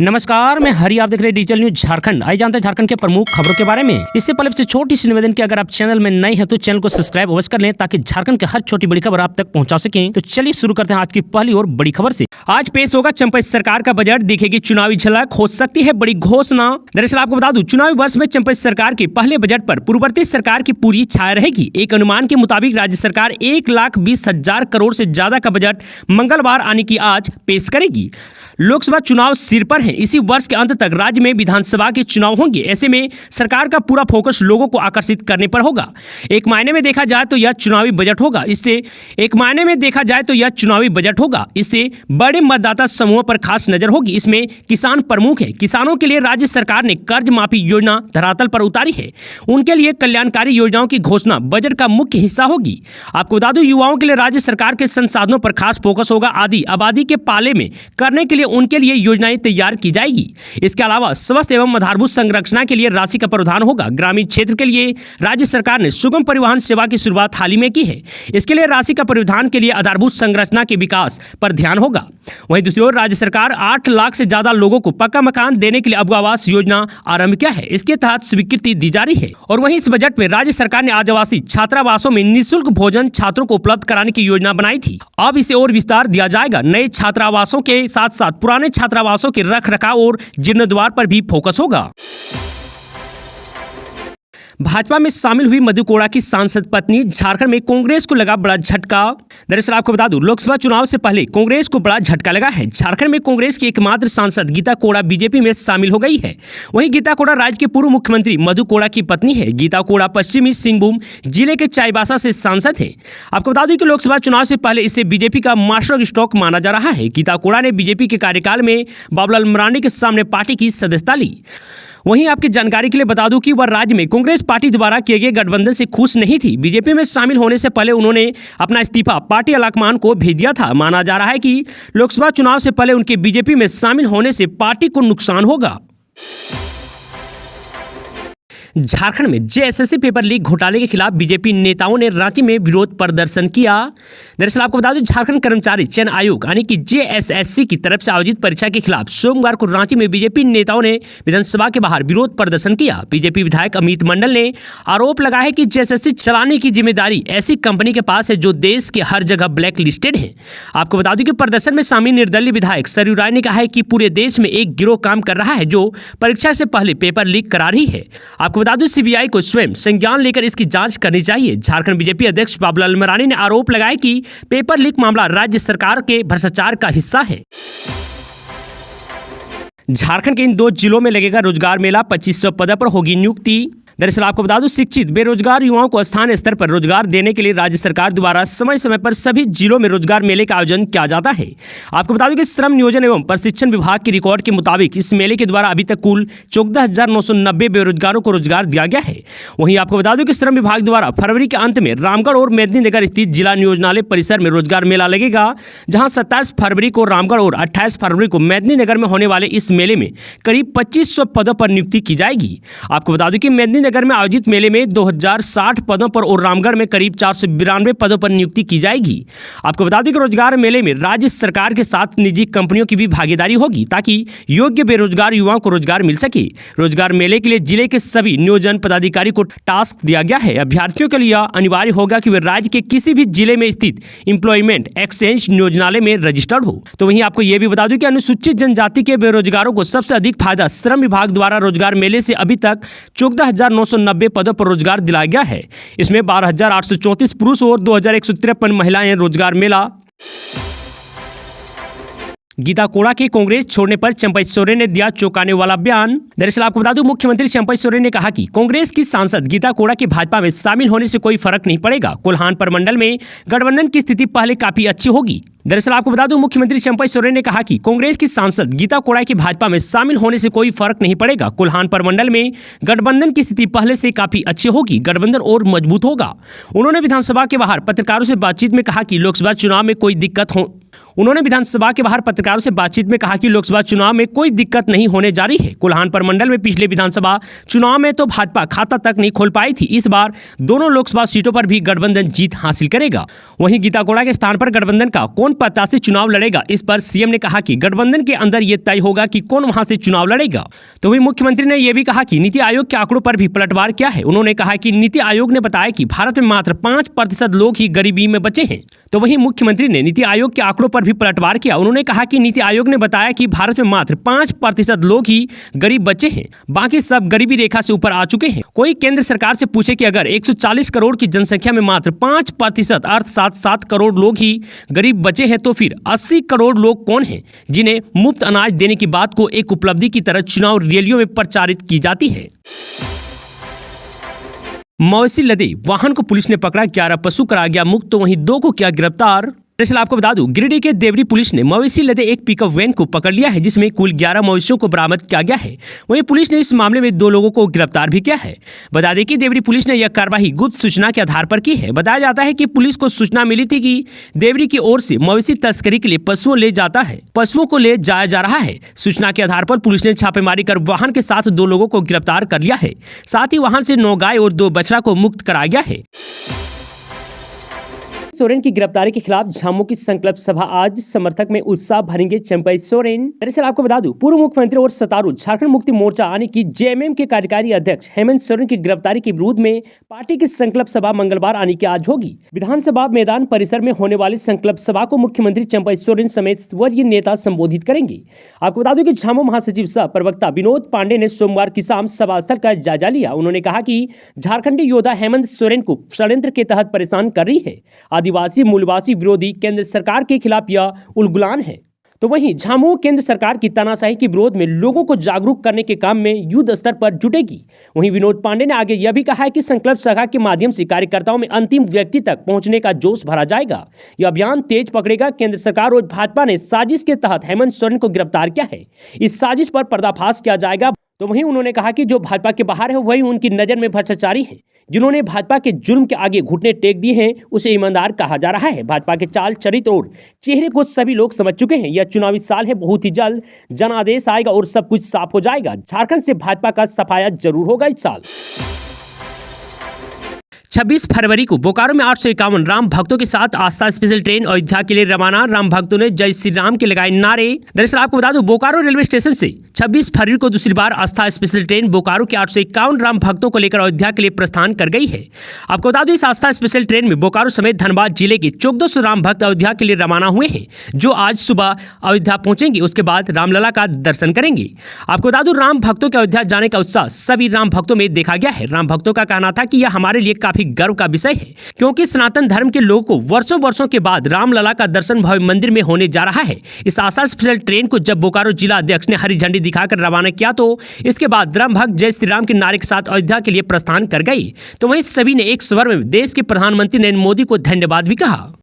नमस्कार, मैं हरी, आप देख रहे हैं डिजिटल न्यूज झारखंड। आइए जानते हैं झारखंड के प्रमुख खबरों के बारे में। इससे पहले से छोटी सी निवेदन की अगर आप चैनल में नए हैं तो चैनल को सब्सक्राइब अवश्य कर लें ताकि झारखंड के हर छोटी बड़ी खबर आप तक पहुंचा सकें। तो चलिए शुरू करते हैं आज की पहली और बड़ी खबर से। आज पेश होगा चंपई सरकार का बजट, दिखेगी चुनावी झलक, हो सकती है बड़ी घोषणा। दरअसल आपको बता दूं, चुनावी वर्ष में चंपई सरकार के पहले बजट पर पूर्ववर्ती सरकार की पूरी छाया रहेगी। एक अनुमान के मुताबिक राज्य सरकार 1,20,000 करोड़ से ज्यादा का बजट मंगलवार आने की आज पेश करेगी। लोकसभा चुनाव सिर पर है। इसी वर्ष के अंत तक राज्य में विधानसभा के चुनाव होंगे। ऐसे में सरकार का पूरा फोकस लोगों को आकर्षित करने पर होगा। एक मायने में देखा जाए तो यह चुनावी बजट होगा। इससे बड़े मतदाता समूहों पर खास नजर होगी। इसमें किसान प्रमुख है। किसानों के लिए राज्य सरकार ने कर्ज माफी योजना धरातल पर उतारी है। उनके लिए कल्याणकारी योजनाओं की घोषणा बजट का मुख्य हिस्सा होगी। आपको बता दूं, युवाओं के लिए राज्य सरकार के संसाधनों पर खास फोकस होगा। आबादी के पाले में करने के लिए उनके लिए योजनाएं तैयार की जाएगी। इसके अलावा स्वास्थ्य एवं आधारभूत संरचना के लिए राशि का प्रावधान होगा। ग्रामीण क्षेत्र के लिए राज्य सरकार ने सुगम परिवहन सेवा की शुरुआत हाल ही में की है। इसके लिए राशि का प्रावधान के लिए आधारभूत संरचना के विकास पर ध्यान होगा। वहीं दूसरी ओर राज्य सरकार 8 लाख से ज्यादा लोगों को पक्का मकान देने के लिए अब आवास योजना आरंभ किया है। इसके तहत स्वीकृति दी जा रही है। और वहीं इस बजट में राज्य सरकार ने आदिवासी छात्रावासों में निःशुल्क भोजन छात्रों को उपलब्ध कराने की योजना बनाई थी। अब इसे और विस्तार दिया जाएगा। नए छात्रावासों के साथ साथ पुराने छात्रावासों के रखरखाव और जीर्णोद्धार पर भी फोकस होगा। भाजपा में शामिल हुई मधु कोड़ा की सांसद पत्नी, झारखंड में कांग्रेस को लगा बड़ा झटका। दरअसल आपको बता दूं, लोकसभा चुनाव से पहले कांग्रेस को बड़ा झटका लगा है। झारखंड में कांग्रेस की एकमात्र सांसद गीता कोड़ा बीजेपी में शामिल हो गई है। वहीं गीता कोड़ा राज्य के पूर्व मुख्यमंत्री मधु कोड़ा की पत्नी है। गीता कोड़ा पश्चिमी सिंहभूम जिले के चाईबासा से सांसद है। आपको बता दूं कि लोकसभा चुनाव से पहले इसे बीजेपी का मास्टर स्ट्रोक माना जा रहा है। गीता कोड़ा ने बीजेपी के कार्यकाल में बाबूलाल मरांडी के सामने पार्टी की सदस्यता ली। वहीं आपकी जानकारी के लिए बता दूं कि वह राज्य में कांग्रेस पार्टी द्वारा किए गए गठबंधन से खुश नहीं थी। बीजेपी में शामिल होने से पहले उन्होंने अपना इस्तीफा पार्टी आलाकमान को भेज दिया था। माना जा रहा है कि लोकसभा चुनाव से पहले उनके बीजेपी में शामिल होने से पार्टी को नुकसान होगा। झारखंड में जेएसएससी पेपर लीक घोटाले के खिलाफ बीजेपी नेताओं ने रांची में विरोध प्रदर्शन किया। दरअसल आपको बता दूं, झारखंड कर्मचारी चयन आयोग यानी कि जेएसएससी की तरफ से आयोजित परीक्षा के खिलाफ सोमवार को रांची में बीजेपी नेताओं ने विधानसभा के बाहर विरोध प्रदर्शन किया। बीजेपी विधायक अमित मंडल ने आरोप लगाया है कि जेएसएससी चलाने की जिम्मेदारी ऐसी कंपनी के पास है जो देश के हर जगह ब्लैक लिस्टेड है। आपको बता दूं कि प्रदर्शन में शामिल निर्दलीय विधायक सरयू राय ने कहा है कि पूरे देश में एक गिरोह काम कर रहा है जो परीक्षा से पहले पेपर लीक करा रही है। आपको बता दूं, सीबीआई को स्वयं संज्ञान लेकर इसकी जांच करनी चाहिए। झारखंड बीजेपी अध्यक्ष बाबूलाल मरांडी ने आरोप लगाया कि पेपर लीक मामला राज्य सरकार के भ्रष्टाचार का हिस्सा है। झारखंड के इन 2 जिलों में लगेगा रोजगार मेला, 2500 पदों पर होगी नियुक्ति। दरअसल आपको बता दूं, शिक्षित बेरोजगार युवाओं को स्थानीय स्तर पर रोजगार देने के लिए राज्य सरकार द्वारा समय समय पर सभी जिलों में रोजगार मेले का आयोजन किया जाता है। आपको बता दूं कि श्रम नियोजन एवं प्रशिक्षण विभाग के रिकॉर्ड के मुताबिक इस मेले के द्वारा अभी तक कुल 14,990 बेरोजगारों को रोजगार दिया गया है। वहीं आपको बता दूं कि श्रम विभाग द्वारा फरवरी के अंत में रामगढ़ और मेदिनीनगर स्थित जिला नियोजनालय परिसर में रोजगार मेला लगेगा, जहां 27 फरवरी को रामगढ़ और 28 फरवरी को मेदिनीनगर में होने वाले इस मेले में करीब 2500 पदों पर नियुक्ति की जाएगी। आपको बता दूं कि मेदिनीनगर में आयोजित मेले में 2060 पदों पर और रामगढ़ में करीब 492 पदों पर नियुक्ति की जाएगी। आपको बता दें कि रोजगार मेले में राज्य सरकार के साथ निजी कंपनियों की भी भागीदारी होगी ताकि योग्य बेरोजगार युवाओं को रोजगार मिल सके। रोजगार मेले के लिए जिले के सभी नियोजन पदाधिकारी को टास्क दिया गया है। अभ्यर्थियों के लिए अनिवार्य होगा कि वे राज्य के किसी भी जिले में स्थित एम्प्लॉयमेंट एक्सचेंज नियोजनालय में रजिस्टर्ड हो। तो वहीं आपको यह भी बता दूं कि अनुसूचित जनजाति के बेरोजगारों को सबसे अधिक फायदा श्रम विभाग द्वारा रोजगार मेले से अभी तक 14,990 पदों पर रोजगार दिलाया गया है। इसमें 12,834 पुरुष और 2,153 महिलाएं रोजगार मेला। गीता कोड़ा के कांग्रेस छोड़ने पर चंपई सोरेन ने दिया चौंकाने वाला बयान। दरअसल आपको बता दूं, मुख्यमंत्री चंपई सोरेन ने कहा कि कांग्रेस की सांसद गीता कोड़ा के भाजपा में शामिल होने से कोई फर्क नहीं पड़ेगा। कोल्हान प्रमंडल में गठबंधन की स्थिति पहले काफी अच्छी होगी। दरअसल आपको बता दूं, मुख्यमंत्री चंपई सोरेन ने कहा कि कांग्रेस की सांसद गीता कोड़ा की भाजपा में शामिल होने से कोई फर्क नहीं पड़ेगा। कोल्हान प्रमंडल में गठबंधन की स्थिति पहले से काफी अच्छी होगी, गठबंधन और मजबूत होगा। उन्होंने विधानसभा के बाहर पत्रकारों से बातचीत में कहा कि लोकसभा चुनाव में कोई दिक्कत उन्होंने विधानसभा के बाहर पत्रकारों से बातचीत में कहा कि लोकसभा चुनाव में कोई दिक्कत नहीं होने जा रही है। कोल्हान प्रमंडल में पिछले विधानसभा चुनाव में तो भाजपा खाता तक नहीं खोल पाई थी। इस बार दोनों लोकसभा सीटों पर भी गठबंधन जीत हासिल करेगा। वहीं गीता कोड़ा के स्थान पर गठबंधन का कौन प्रत्याशी चुनाव लड़ेगा, इस पर सीएम ने कहा कि गठबंधन के अंदर ये तय होगा कि कौन वहां से चुनाव लड़ेगा। तो वहीं मुख्यमंत्री ने यह भी कहा कि नीति आयोग के आंकड़ों पर भी पलटवार किया है। उन्होंने कहा कि नीति आयोग ने बताया कि भारत में मात्र 5% लोग ही गरीबी में बचे हैं। तो वहीं मुख्यमंत्री ने नीति आयोग के आंकड़ों पर भी पलटवार किया। उन्होंने कहा कि नीति आयोग ने बताया कि भारत में मात्र 5% लोग ही गरीब बचे हैं, बाकी सब गरीबी रेखा से ऊपर आ चुके हैं। कोई केंद्र सरकार से पूछे कि अगर 140 करोड़ की जनसंख्या में मात्र 5% अर्थात 7 करोड़ लोग ही गरीब बचे हैं, तो फिर 80 करोड़ लोग कौन हैं जिन्हें मुफ्त अनाज देने की बात को एक उपलब्धि की तरह चुनाव रैलियों में प्रचारित की जाती है। मवेशी लदे वाहन को पुलिस ने पकड़ा, 11 पशु करा गया मुक्त, तो वहीं 2 को किया गिरफ्तार। दरअसल आपको बता दूं, गिरिडीह के देवरी पुलिस ने मवेशी लदे एक पिकअप वैन को पकड़ लिया है, जिसमें कुल 11 मवेशियों को बरामद किया गया है। वहीं पुलिस ने इस मामले में 2 लोगों को गिरफ्तार भी किया है। बता दें कि देवरी पुलिस ने यह कार्रवाई गुप्त सूचना के आधार पर की है। बताया जाता है कि पुलिस को सूचना मिली थी कि देवरी की ओर से मवेशी तस्करी के लिए पशुओं को ले जाया जा रहा है। सूचना के आधार पर पुलिस ने छापेमारी कर वाहन के साथ 2 लोगों को गिरफ्तार कर लिया है। साथ ही वाहन से 9 गाय और 2 बछड़ा को मुक्त कराया गया है। सोरेन की गिरफ्तारी के खिलाफ झामुमो की संकल्प सभा आज, समर्थक में उत्साह भरेंगे चंपई सोरेन। दरअसल आपको बता दूं, पूर्व मुख्यमंत्री और सत्तारूढ़ झारखंड मुक्ति मोर्चा यानी कि जेएमएम के कार्यकारी अध्यक्ष हेमंत सोरेन की गिरफ्तारी के विरोध में पार्टी की संकल्प सभा मंगलवार यानी कि आज होगी। विधानसभा मैदान परिसर में होने वाली संकल्प सभा को मुख्यमंत्री चंपई सोरेन समेत वरीय नेता संबोधित करेंगे। आपको बता दूं कि झामुमो महासचिव सह प्रवक्ता विनोद पांडे ने सोमवार की शाम सभा स्थल का जायजा लिया। उन्होंने कहा कि झारखंडी योद्धा हेमंत सोरेन को षड्यंत्र के तहत परेशान कर रही है। आदिवासी मूलवासी विरोधी केंद्र सरकार के खिलाफ यह उलगुलान है। तो वहीं झामुमो केंद्र सरकार की तानाशाही के विरोध में लोगों को जागरूक करने के काम में युद्ध स्तर पर जुटेगी। वहीं विनोद पांडे ने आगे यह भी कहा है कि संकल्प सभा के माध्यम से कार्यकर्ताओं में अंतिम व्यक्ति तक पहुंचने का जोश भरा जाएगा। यह अभियान तेज पकड़ेगा। केंद्र सरकार और भाजपा ने साजिश के तहत हेमंत सोरेन को गिरफ्तार किया है। इस साजिश पर पर्दाफाश किया जाएगा। तो वहीं उन्होंने कहा कि जो भाजपा के बाहर है वही उनकी नजर में भ्रष्टाचारी है। जिन्होंने भाजपा के जुल्म के आगे घुटने टेक दिए हैं उसे ईमानदार कहा जा रहा है। भाजपा के चाल चरित्र और चेहरे को सभी लोग समझ चुके हैं। यह चुनावी साल है, बहुत ही जल्द जनादेश आएगा और सब कुछ साफ हो जाएगा। झारखंड से भाजपा का सफाया जरूर होगा इस साल। 26 फरवरी को बोकारो में 851 राम भक्तों के साथ आस्था स्पेशल ट्रेन अयोध्या के लिए रवाना। राम भक्तों ने जय श्री राम के लगाए नारे। दरअसल आपको बता दूं, बोकारो रेलवे स्टेशन से 26 फरवरी को दूसरी बार आस्था स्पेशल ट्रेन बोकारो के 851 राम भक्तों को लेकर अयोध्या के लिए प्रस्थान कर गई है। आपको बता दूं, इस आस्था स्पेशल ट्रेन में बोकारो समेत धनबाद जिले के 1400 राम भक्त अयोध्या के लिए रवाना हुए हैं, जो आज सुबह अयोध्या पहुंचेंगे। उसके बाद रामलला का दर्शन करेंगे। आपको बता दूं, राम भक्तों के अयोध्या जाने का उत्साह सभी राम भक्तों में देखा गया है। राम भक्तों का कहना था कि यह हमारे लिए काफी गर्व का विषय है, क्योंकि सनातन धर्म के लोगों को वर्षों के बाद रामलला का दर्शन भव्य मंदिर में होने जा रहा है। इस आस्था स्पेशल ट्रेन को जब बोकारो जिला अध्यक्ष ने हरी झंडी दिखाकर रवाना किया, तो इसके बाद राम भक्त जय श्री राम के नारे के साथ अयोध्या के लिए प्रस्थान कर गए। तो वहीं सभी ने एक स्वर में देश के प्रधानमंत्री नरेंद्र मोदी को धन्यवाद भी कहा।